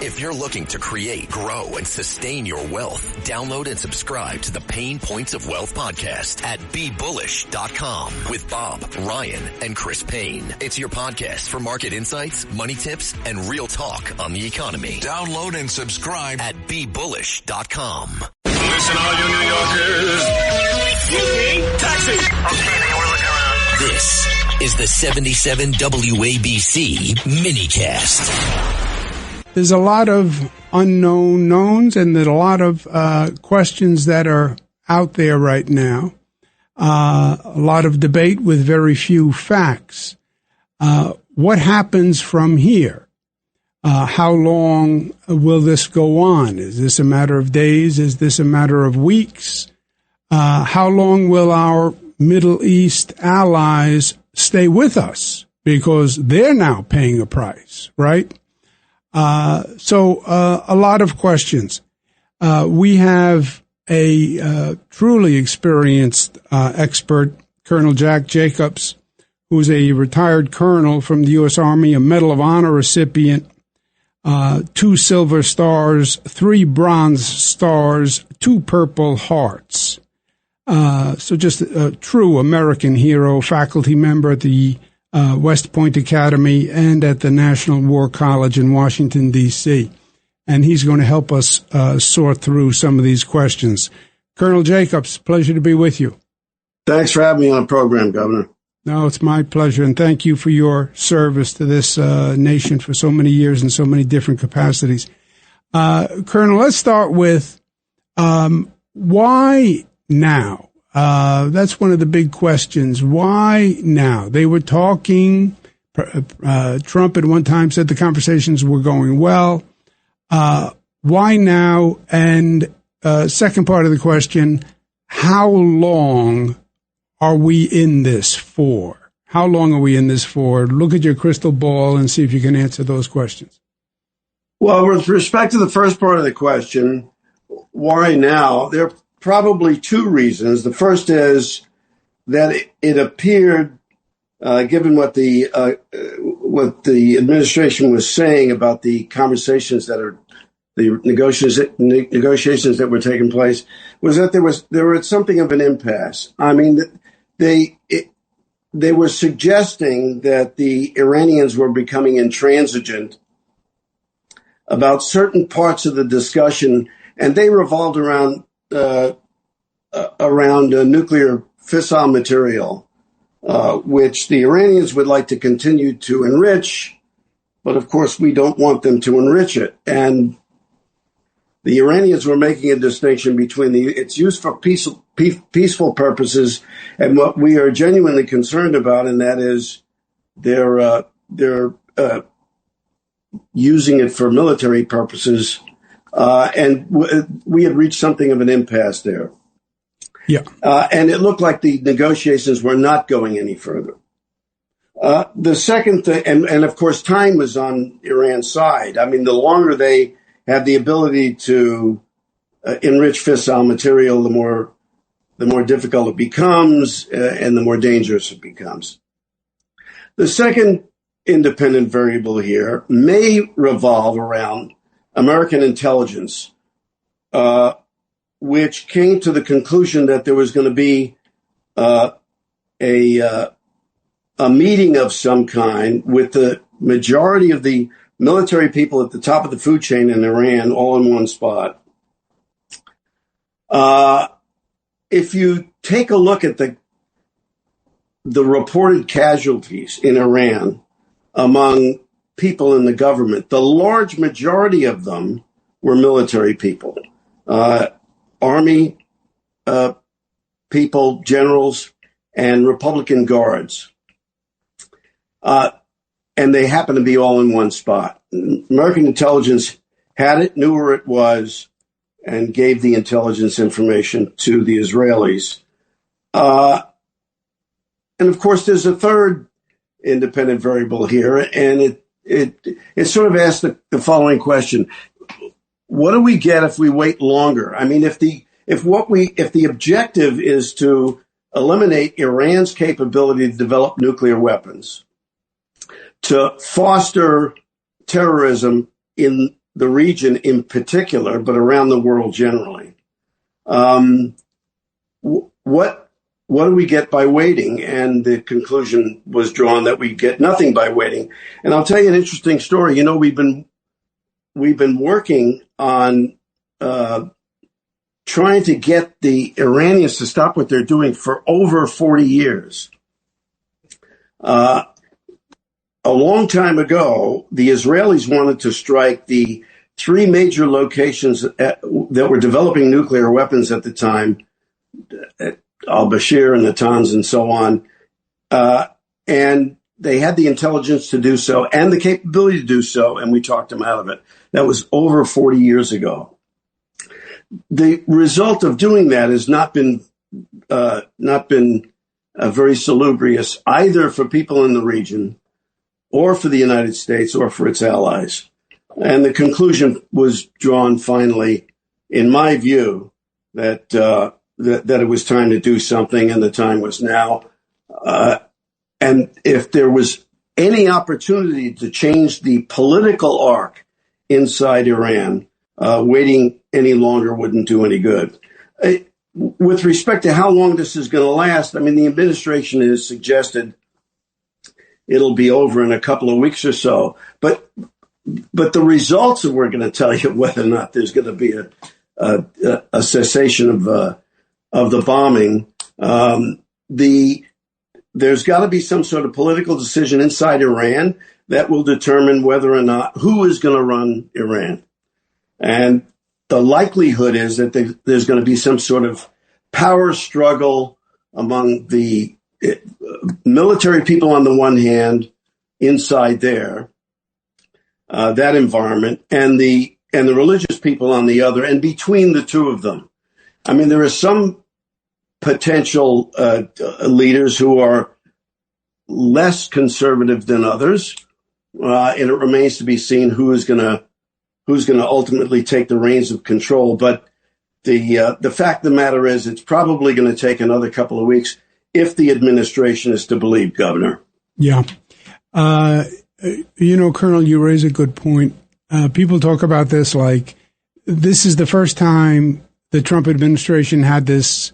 If you're looking to create, grow, and sustain your wealth, download and subscribe to the Pain Points of Wealth podcast at BeBullish.com with Bob, Ryan, and Chris Payne. It's your podcast for market insights, money tips, and real talk on the economy. Download and subscribe at BeBullish.com. Listen, all you New Yorkers. Taxi. Okay, we're looking around. This is the 77 WABC minicast. There's a lot of unknown knowns, and there's a lot of questions that are out there right now. A lot of debate with very few facts. What happens from here? How long will this go on? Is this a matter of days? Is this a matter of weeks? How long will our Middle East allies stay with us? Because they're now paying a price, right? So a lot of questions. We have a truly experienced expert, Colonel Jack Jacobs, who's a retired colonel from the U.S. Army, a Medal of Honor recipient, 2 Silver Stars, 3 Bronze Stars, 2 Purple Hearts. So just a true American hero, faculty member at the West Point Academy and at the National War College in Washington, D.C. And he's going to help us sort through some of these questions. Colonel Jacobs, pleasure to be with you. Thanks for having me on the program, Governor. No, it's my pleasure, and thank you for your service to this nation for so many years in so many different capacities. Colonel, let's start with why now? That's one of the big questions. Why now? They were talking. Trump at one time said the conversations were going well. Why now? And second part of the question, how long are we in this for? How long are we in this for? Look at your crystal ball and see if you can answer those questions. Well, with respect to the first part of the question, why now? There are probably 2 reasons. The first is that it appeared, given what the administration was saying about the conversations that are the negotiations that were taking place, was that there was something of an impasse. I mean, they were suggesting that the Iranians were becoming intransigent about certain parts of the discussion, and they revolved around nuclear fissile material, which the Iranians would like to continue to enrich, but of course we don't want them to enrich it. And the Iranians were making a distinction between its use for peaceful purposes and what we are genuinely concerned about, and that is they're using it for military purposes. And we had reached something of an impasse there. Yeah. And it looked like the negotiations were not going any further. The second thing, and of course, time was on Iran's side. I mean, the longer they have the ability to enrich fissile material, the more difficult it becomes, and the more dangerous it becomes. The second independent variable here may revolve around American intelligence, which came to the conclusion that there was going to be a meeting of some kind with the majority of the military people at the top of the food chain in Iran all in one spot. If you take a look at the reported casualties in Iran among people in the government, the large majority of them were military people, army people, generals, and Republican guards. And they happened to be all in one spot. American intelligence had it, knew where it was, and gave the intelligence information to the Israelis. And of course, there's a third independent variable here, and it sort of asks the following question: what do we get if we wait longer? I mean, if the objective is to eliminate Iran's capability to develop nuclear weapons, to foster terrorism in the region in particular, but around the world generally. What do we get by waiting? And the conclusion was drawn that we get nothing by waiting. And I'll tell you an interesting story. You know, we've been working on trying to get the Iranians to stop what they're doing for over 40 years. A long time ago, the Israelis wanted to strike the three major locations that were developing nuclear weapons at the time, al-Bashir and Natanz and so on. And they had the intelligence to do so and the capability to do so, and we talked them out of it. That was over 40 years ago. The result of doing that has not been very salubrious either for people in the region or for the United States or for its allies. And the conclusion was drawn finally, in my view, that it was time to do something, and the time was now. And if there was any opportunity to change the political arc inside Iran, waiting any longer wouldn't do any good. With respect to how long this is going to last, I mean, the administration has suggested it'll be over in a couple of weeks or so. But the results that we're going to tell you whether or not there's going to be a cessation of the bombing. There's got to be some sort of political decision inside Iran that will determine whether or not who is going to run Iran. And the likelihood is that there's going to be some sort of power struggle among the military people on the one hand, inside there, that environment, and the religious people on the other, and between the two of them. I mean, there are some potential leaders who are less conservative than others, and it remains to be seen who's going to ultimately take the reins of control. But the fact of the matter is, it's probably going to take another couple of weeks if the administration is to believe Governor. Yeah. Colonel, you raise a good point. People talk about this like this is the first time the Trump administration had this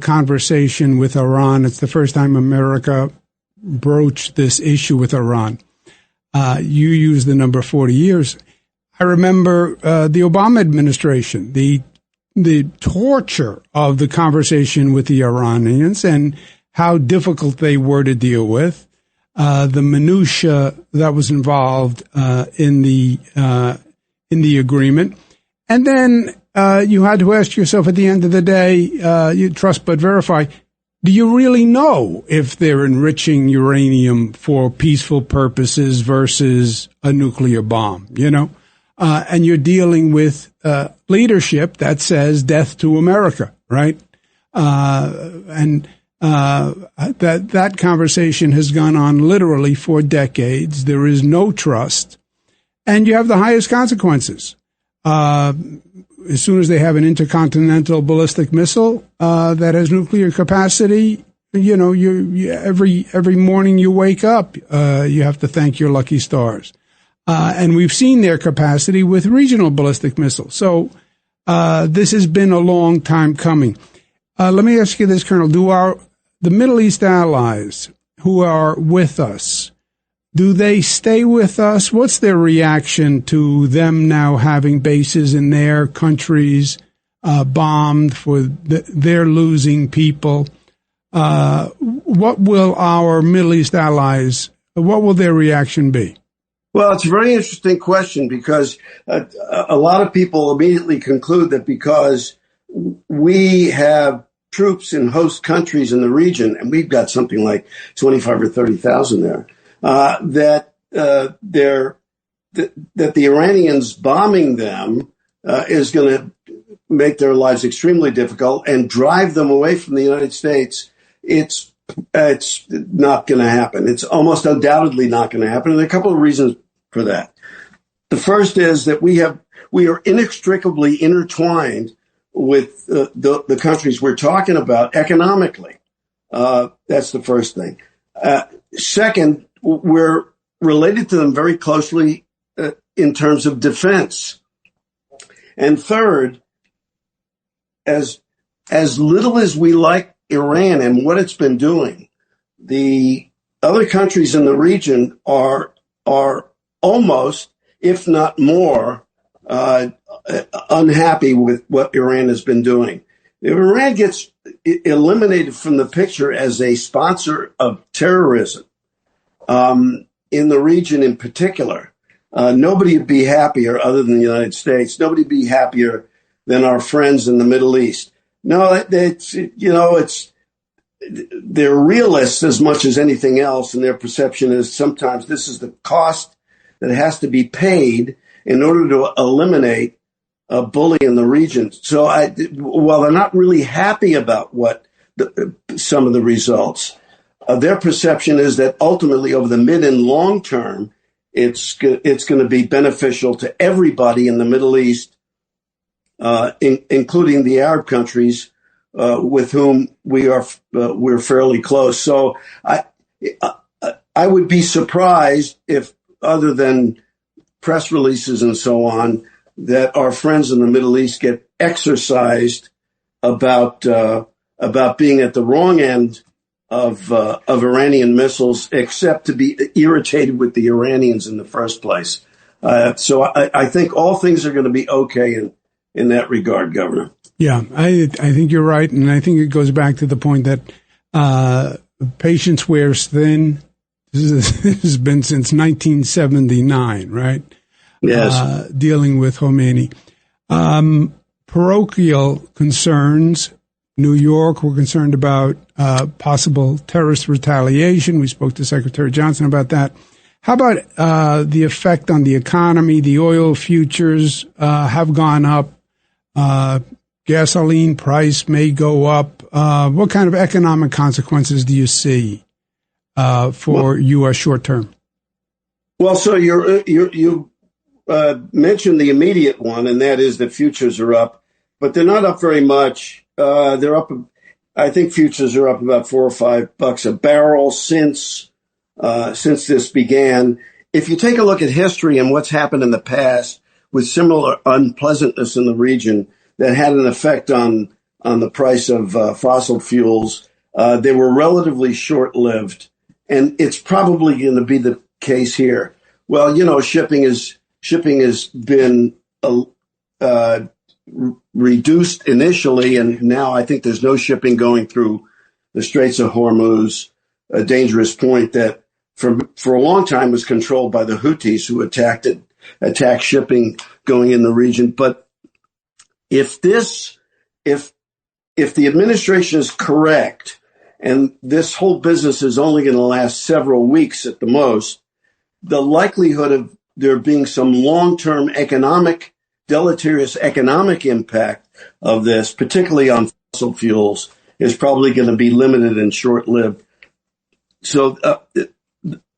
conversation with Iran. It's the first time America broached this issue with Iran. You use the number 40 years. I remember the Obama administration, the torture of the conversation with the Iranians and how difficult they were to deal with, the minutia that was involved in the agreement, and then you had to ask yourself at the end of the day, you trust but verify. Do you really know if they're enriching uranium for peaceful purposes versus a nuclear bomb? And you're dealing with leadership that says death to America, right? That conversation has gone on literally for decades. There is no trust, and you have the highest consequences. As soon as they have an intercontinental ballistic missile that has nuclear capacity, every morning you wake up, you have to thank your lucky stars. And we've seen their capacity with regional ballistic missiles. So this has been a long time coming. Let me ask you this, Colonel. Do the Middle East allies who are with us, do they stay with us? What's their reaction to them now having bases in their countries bombed for their losing people? What will our Middle East allies, what will their reaction be? Well, it's a very interesting question because a lot of people immediately conclude that because we have troops in host countries in the region, and we've got something like 25 or 30,000 there, that the Iranians bombing them is going to make their lives extremely difficult and drive them away from the United States. It's not going to happen. It's almost undoubtedly not going to happen. And there are a couple of reasons for that. The first is that we are inextricably intertwined with the countries we're talking about economically. That's the first thing. Second, we're related to them very closely in terms of defense. And third, as little as we like Iran and what it's been doing, the other countries in the region are almost, if not more, unhappy with what Iran has been doing. If Iran gets eliminated from the picture as a sponsor of terrorism in the region in particular, nobody would be happier other than the United States. Nobody would be happier than our friends in the Middle East. No, they're realists as much as anything else, and their perception is sometimes this is the cost that has to be paid in order to eliminate a bully in the region. So while they're not really happy about some of the results, their perception is that ultimately over the mid and long term, it's going to be beneficial to everybody in the Middle East, including the Arab countries with whom we're fairly close. So I would be surprised if, other than press releases and so on, that our friends in the Middle East get exercised about being at the wrong end of Iranian missiles, except to be irritated with the Iranians in the first place. So I think all things are going to be okay in that regard, Governor. Yeah, I think you're right, and I think it goes back to the point that patience wears thin. This has been since 1979, right? Yes. Dealing with Khomeini. Parochial concerns. New York, we're concerned about possible terrorist retaliation. We spoke to Secretary Johnson about that. How about the effect on the economy? The oil futures have gone up. Gasoline price may go up. What kind of economic consequences do you see for U.S. short term? Well, so you mentioned the immediate one, and that is that futures are up, but they're not up very much. They're up. I think futures are up about $4 or $5 a barrel since this began. If you take a look at history and what's happened in the past with similar unpleasantness in the region that had an effect on the price of fossil fuels, they were relatively short-lived, and it's probably going to be the case here. Well, shipping has been reduced initially, and now I think there's no shipping going through the Straits of Hormuz, a dangerous point that for a long time was controlled by the Houthis, who attacked shipping going in the region. But if the administration is correct, and this whole business is only going to last several weeks at the most, the likelihood of there being some long-term deleterious economic impact of this, particularly on fossil fuels, is probably going to be limited and short-lived. So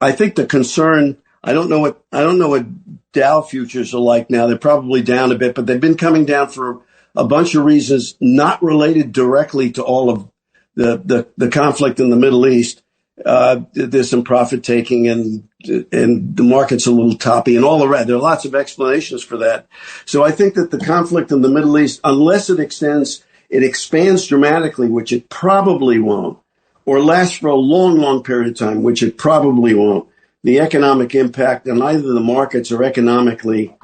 I think the concern, I don't know what Dow futures are like now. They're probably down a bit, but they've been coming down for a bunch of reasons not related directly to all of the conflict in the Middle East. There's some profit taking and the market's a little toppy and all around. There are lots of explanations for that. So I think that the conflict in the Middle East, unless it expands dramatically, which it probably won't, or lasts for a long, long period of time, which it probably won't, the economic impact on either the markets or economically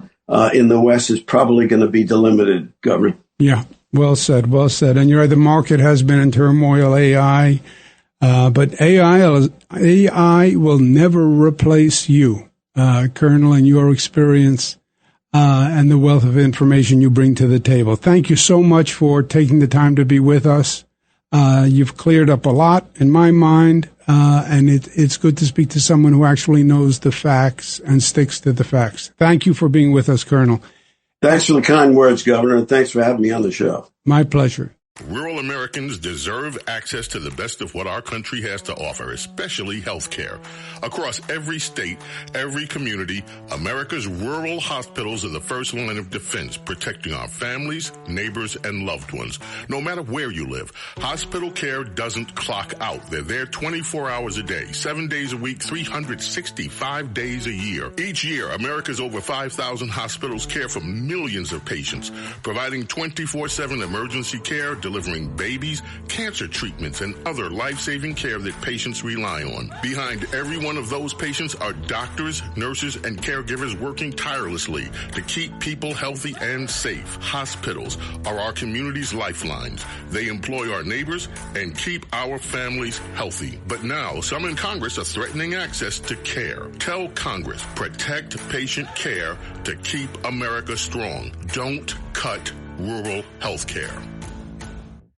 in the West is probably going to be delimited, Governor. Yeah, well said, well said. And you're right, the market has been in turmoil, AI. But AI will never replace you, Colonel, and your experience and the wealth of information you bring to the table. Thank you so much for taking the time to be with us. You've cleared up a lot in my mind, and it's good to speak to someone who actually knows the facts and sticks to the facts. Thank you for being with us, Colonel. Thanks for the kind words, Governor, and thanks for having me on the show. My pleasure. Rural Americans deserve access to the best of what our country has to offer, especially health care. Across every state, every community, America's rural hospitals are the first line of defense, protecting our families, neighbors, and loved ones. No matter where you live, hospital care doesn't clock out. They're there 24 hours a day, 7 days a week, 365 days a year. Each year, America's over 5,000 hospitals care for millions of patients, providing 24/7 emergency care, delivering babies, cancer treatments, and other life-saving care that patients rely on. Behind every one of those patients are doctors, nurses, and caregivers working tirelessly to keep people healthy and safe. Hospitals are our community's lifelines. They employ our neighbors and keep our families healthy. But now, some in Congress are threatening access to care. Tell Congress, protect patient care to keep America strong. Don't cut rural health care.